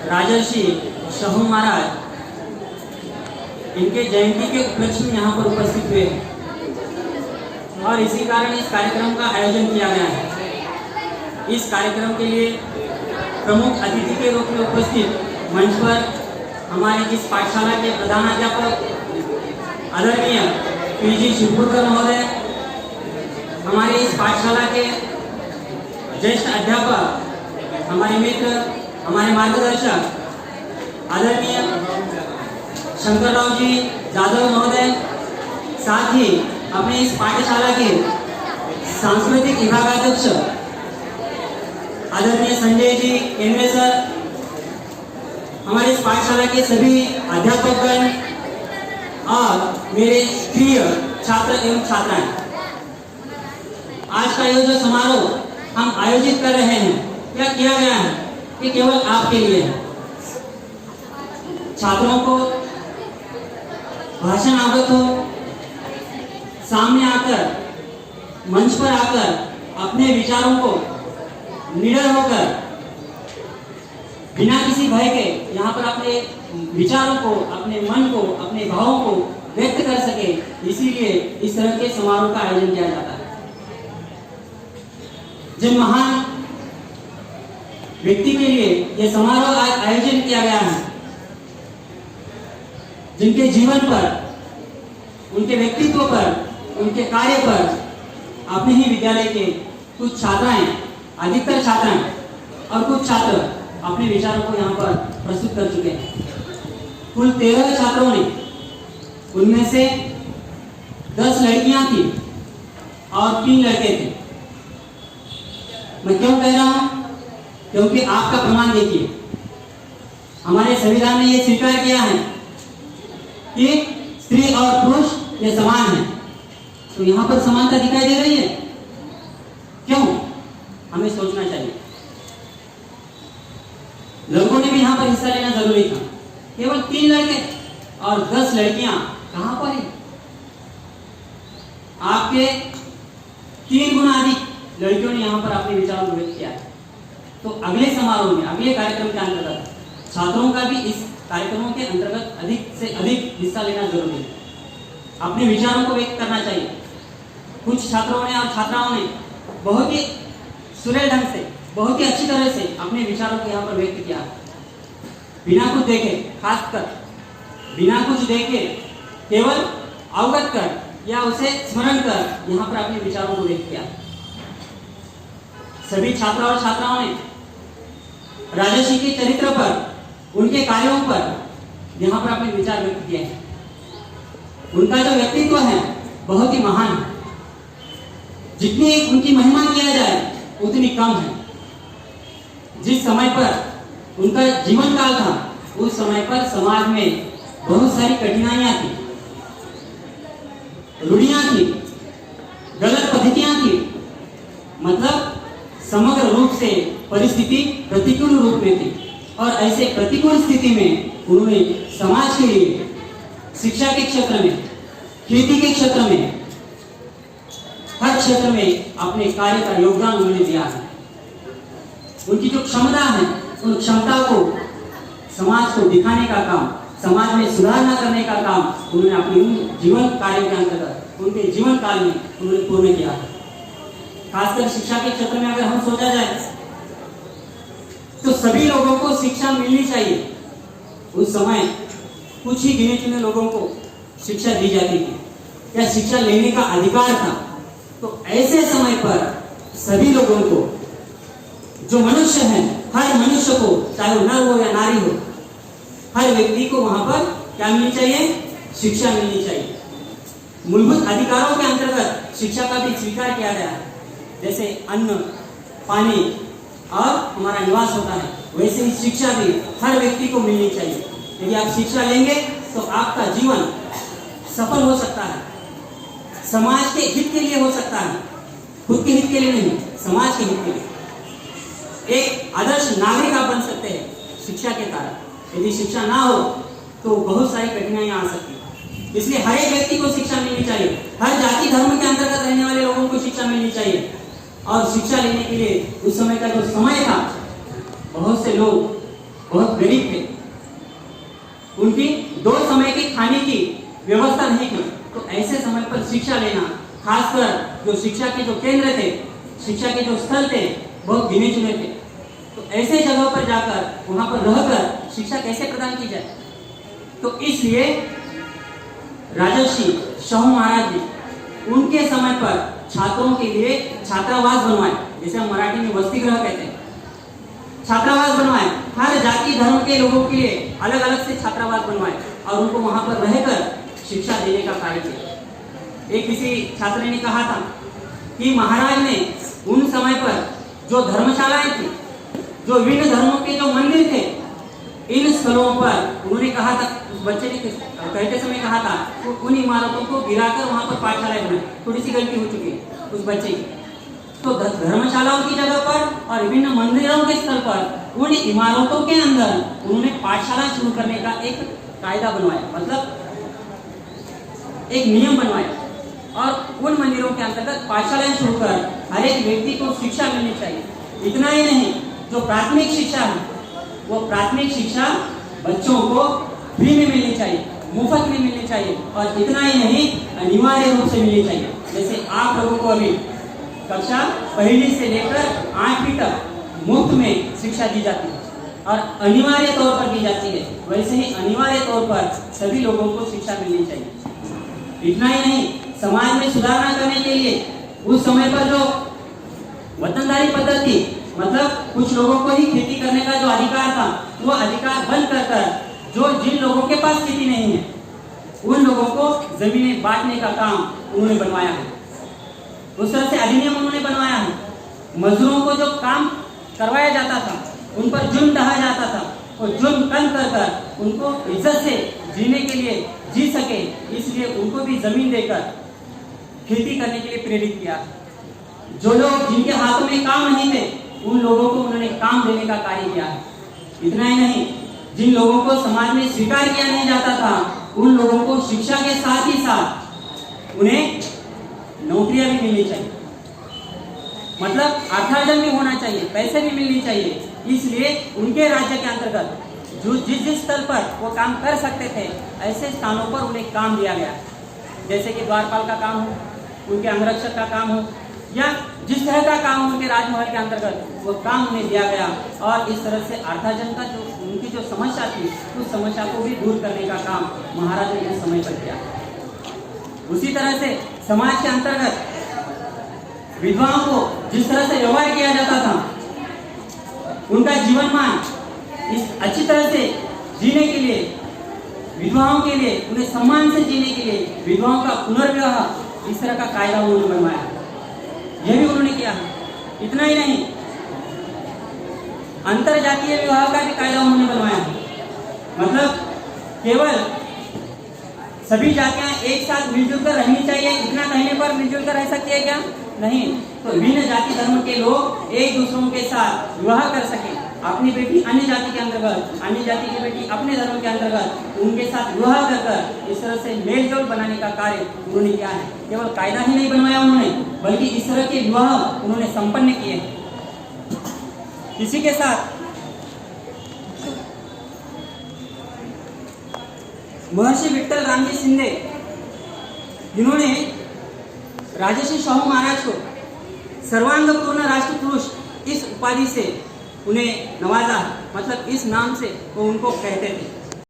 राजर्षि शाहू महाराज इनके जयंती के उपलक्ष्य में यहाँ पर उपस्थित हुए हैं और इसी कारण इस कार्यक्रम का आयोजन किया गया है। इस कार्यक्रम के लिए प्रमुख अतिथि के रूप में उपस्थित मंच पर हमारे इस पाठशाला के प्रधानाध्यापक आदरणीय पीजी शिवपुरकर महोदय, हमारे इस पाठशाला के ज्येष्ठ अध्यापक, हमारे मित्र, हमारे मार्गदर्शक आदरणीय शंकरराव जी जादव महोदय, साथ ही अपने इस पाठशाला के सांस्कृतिक विभागाध्यक्ष आदरणीय संजय जी केंद्रे सर, हमारे इस पाठशाला के सभी अध्यापकगण और मेरे प्रिय छात्र एवं छात्राएं, आज का ये जो समारोह हम आयोजित कर रहे हैं, क्या किया गया है कि केवल आपके लिए है। छात्रों को भाषण अवगत हो, सामने आकर मंच पर आकर अपने विचारों को निडर होकर बिना किसी भय के यहाँ पर अपने विचारों को, अपने मन को, अपने भावों को व्यक्त कर सके, इसीलिए इस तरह के समारोह का आयोजन किया जाता है। जिन महान व्यक्ति के लिए यह समारोह आज आयोजन किया गया है, जिनके जीवन पर, उनके व्यक्तित्व पर, उनके कार्य पर अपने ही विद्यालय के कुछ छात्राएं, अधिकतर छात्राएं और कुछ छात्र अपने विचारों को यहाँ पर प्रस्तुत कर चुके हैं। कुल 13 छात्रों ने, उनमें से 10 लड़कियां थी और 3 लड़के थे। मैं क्यों कह रहा हूं? क्योंकि आपका प्रमाण देखिए, हमारे संविधान ने यह स्वीकार किया है कि स्त्री और पुरुष ये समान है, तो यहाँ पर समानता दिखाई दे रही है। क्यों? हमें सोचना चाहिए। लड़कों ने भी यहाँ पर हिस्सा लेना जरूरी था। केवल 3 लड़के और 10 लड़कियां कहां पर है? आपके 3 गुना अधिक लड़कियों ने यहाँ पर अपने विचारों को व्यक्त किया है। तो अगले समारोह में, अगले कार्यक्रम के अंतर्गत छात्रों का भी इस कार्यक्रमों के अंतर्गत अधिक से अधिक हिस्सा लेना जरूरी है। अपने विचारों को व्यक्त करना चाहिए। कुछ छात्रों ने और छात्राओं ने बहुत ही सुरेल ढंग से, बहुत ही अच्छी तरह से अपने विचारों को यहाँ पर व्यक्त किया, बिना कुछ देखे, खासकर बिना कुछ देखे, केवल अवगत कर या उसे स्मरण कर यहाँ पर अपने विचारों को व्यक्त किया। सभी छात्र और छात्राओं ने राजर्षि के चरित्र पर, उनके कार्यों पर यहाँ पर अपने विचार व्यक्त किए हैं। उनका जो व्यक्तित्व है बहुत ही महान है। जितनी उनकी महिमा किया जाए उतनी कम है। जिस समय पर उनका जीवन काल था, उस समय पर समाज में बहुत सारी कठिनाइयां थी, रूढ़ियां थी, गलत पद्धतियां थी, मतलब समग्र रूप से परिस्थिति प्रतिकूल रूप में थी। और ऐसे प्रतिकूल स्थिति में उन्होंने समाज के लिए शिक्षा के क्षेत्र में, खेती के क्षेत्र में, हर क्षेत्र में अपने कार्य का योगदान उन्होंने दिया है। उनकी जो क्षमता है, उन क्षमता को समाज को दिखाने का काम, समाज में सुधारना करने का काम उन्होंने अपने जीवन कार्य के अंतर्गत, उनके जीवन काल में उन्होंने पूर्ण किया है। खासकर शिक्षा के क्षेत्र में अगर हम सोचा जाए तो सभी लोगों को शिक्षा मिलनी चाहिए। उस समय कुछ ही गिने चुने लोगों को शिक्षा दी जाती थी या शिक्षा लेने का अधिकार था। तो ऐसे समय पर सभी लोगों को, जो मनुष्य हैं, हर मनुष्य को, चाहे वो नर हो या नारी हो, हर व्यक्ति को वहां पर क्या मिलनी चाहिए? शिक्षा मिलनी चाहिए। मूलभूत अधिकारों के अंतर्गत शिक्षा का भी स्वीकार किया गया है। जैसे अन्न, पानी और हमारा निवास होता है, वैसे ही शिक्षा भी हर व्यक्ति को मिलनी चाहिए। यदि आप शिक्षा लेंगे तो आपका जीवन सफल हो सकता है, समाज के हित के लिए हो सकता है, खुद के हित के लिए नहीं, समाज के हित के लिए। एक आदर्श नागरिक आप बन सकते हैं शिक्षा के कारण। यदि शिक्षा ना हो तो बहुत सारी कठिनाइयां आ सकती हैं। इसलिए हर एक व्यक्ति को शिक्षा मिलनी चाहिए। हर जाति धर्म के अंतर्गत रहने वाले लोगों को शिक्षा मिलनी चाहिए। और शिक्षा लेने के लिए उस समय का जो समय था, बहुत से लोग बहुत गरीब थे, उनकी 2 समय की खाने की व्यवस्था नहीं थी। तो ऐसे समय पर शिक्षा लेना, खासकर जो शिक्षा के जो केंद्र थे, शिक्षा के जो स्थल थे, बहुत गिने चुने थे। तो ऐसे जगहों पर जाकर वहां पर रहकर शिक्षा कैसे प्रदान की जाए? तो इसलिए राजर्षि शाहू महाराज जी उनके समय पर छात्रों के लिए छात्रावास बनवाए, जिसे हम मराठी में वसति गृह कहते हैं। छात्रावास बनवाए, हर जाति धर्म के लोगों के लिए अलग अलग से छात्रावास बनवाए और उनको वहां पर रहकर शिक्षा देने का कार्य किया। एक किसी छात्र ने कहा था कि महाराज ने उन समय पर जो धर्मशालाएं थी, जो विभिन्न धर्मों के जो मंदिर थे, इन स्थलों पर उन्होंने कहा था, उस बच्चे ने कहते समय कहा था, तो उन इमारतों को गिराकर वहां पर पाठशालाएं बनाई। थोड़ी सी गलती हो चुकी है उस बच्चे की। तो धर्मशालाओं की जगह पर और विभिन्न मंदिरों के स्थल पर उन इमारतों के अंदर उन्होंने पाठशाला शुरू करने का एक कायदा बनवाया, मतलब एक नियम बनवाया और उन मंदिरों के अंतर्गत पाठशालाएं शुरू कर हर एक व्यक्ति को शिक्षा मिलनी चाहिए। इतना ही नहीं, जो प्राथमिक शिक्षा है वो प्राथमिक शिक्षा बच्चों को फ्री में मिलनी चाहिए, मुफ्त में मिलनी चाहिए और इतना ही नहीं, अनिवार्य रूप से मिलनी चाहिए। जैसे आप लोगों को अभी कक्षा 1 से लेकर 8वीं तक मुफ्त में शिक्षा दी जाती है और अनिवार्य तौर पर दी जाती है, वैसे ही अनिवार्य तौर पर सभी लोगों को शिक्षा मिलनी चाहिए। इतना ही नहीं, समाज में सुधारना करने के लिए उस समय पर जो वतनदारी पद्धति, मतलब कुछ लोगों को ही खेती करने का जो अधिकार था, वो अधिकार बंद कर जो जिन लोगों के पास खेती नहीं है उन लोगों को जमीनें बांटने का काम उन्होंने बनवाया है। उस तरह से अधिनियम उन्होंने बनवाया है। मजदूरों को जो काम करवाया जाता था, उन पर जुल्म ढाया जाता था, वो जुल्म कम कर उनको इज्जत से जीने के लिए जी सके, इसलिए उनको भी जमीन देकर खेती करने के लिए प्रेरित किया। जो लोग जिनके हाथों में काम नहीं थे, उन लोगों को उन्होंने काम देने का कार्य किया है। इतना ही नहीं, जिन लोगों को समाज में स्वीकार किया नहीं जाता था, उन लोगों को शिक्षा के साथ ही साथ उन्हें नौकरियां भी मिलनी चाहिए, मतलब अर्थार्जन भी होना चाहिए, पैसे भी मिलनी चाहिए। इसलिए उनके राज्य के अंतर्गत जो जिस स्थल पर वो काम कर सकते थे, ऐसे स्थानों पर उन्हें काम दिया गया। जैसे कि द्वारपाल का काम हो, उनके अंगरक्षक का काम हो, या जिस तरह का काम उनके राजमहल के अंतर्गत वो काम उन्हें दिया गया और इस तरह से अर्थार्जन का जो उनकी जो समस्या थी, उस समस्या को भी दूर करने का काम महाराजा ने उस समय पर किया। उसी तरह से समाज के अंतर्गत विधवाओं को जिस तरह से व्यवहार किया जाता था, उनका जीवन मान इस अच्छी तरह से जीने के लिए, विधवाओं के लिए उन्हें सम्मान से जीने के लिए विधवाओं का पुनर्विवाह, इस तरह का कायदा उन्होंने बनवाया, यह भी उन्होंने किया है। इतना ही नहीं, अंतर जातीय विवाह का भी कायदा उन्होंने बनवाया है, मतलब केवल सभी जातियां एक साथ मिलजुल कर रहनी चाहिए, इतना कहने पर मिलजुल कर रह सकती है क्या? नहीं। तो विभिन्न जाति धर्म के लोग एक दूसरों के साथ विवाह कर सके, अपनी बेटी अन्य जाति के अंतर्गत, अन्य जाति की बेटी अपने धर्म के अंतर्गत उनके साथ विवाह कर इस तरह से मेल जोल बनाने का कार्य उन्होंने किया है। केवल कायदा ही नहीं बनवाया उन्होंने, बल्कि इस तरह के विवाह उन्होंने संपन्न किए हैं। इसी के साथ महर्षि विठ्ठल रामजी शिंदे, जिन्होंने राजर्षि शाहू महाराज को सर्वांग पूर्ण राष्ट्र पुरुष इस उपाधि से उन्हें नवाजा, मतलब इस नाम से वो उनको कहते थे।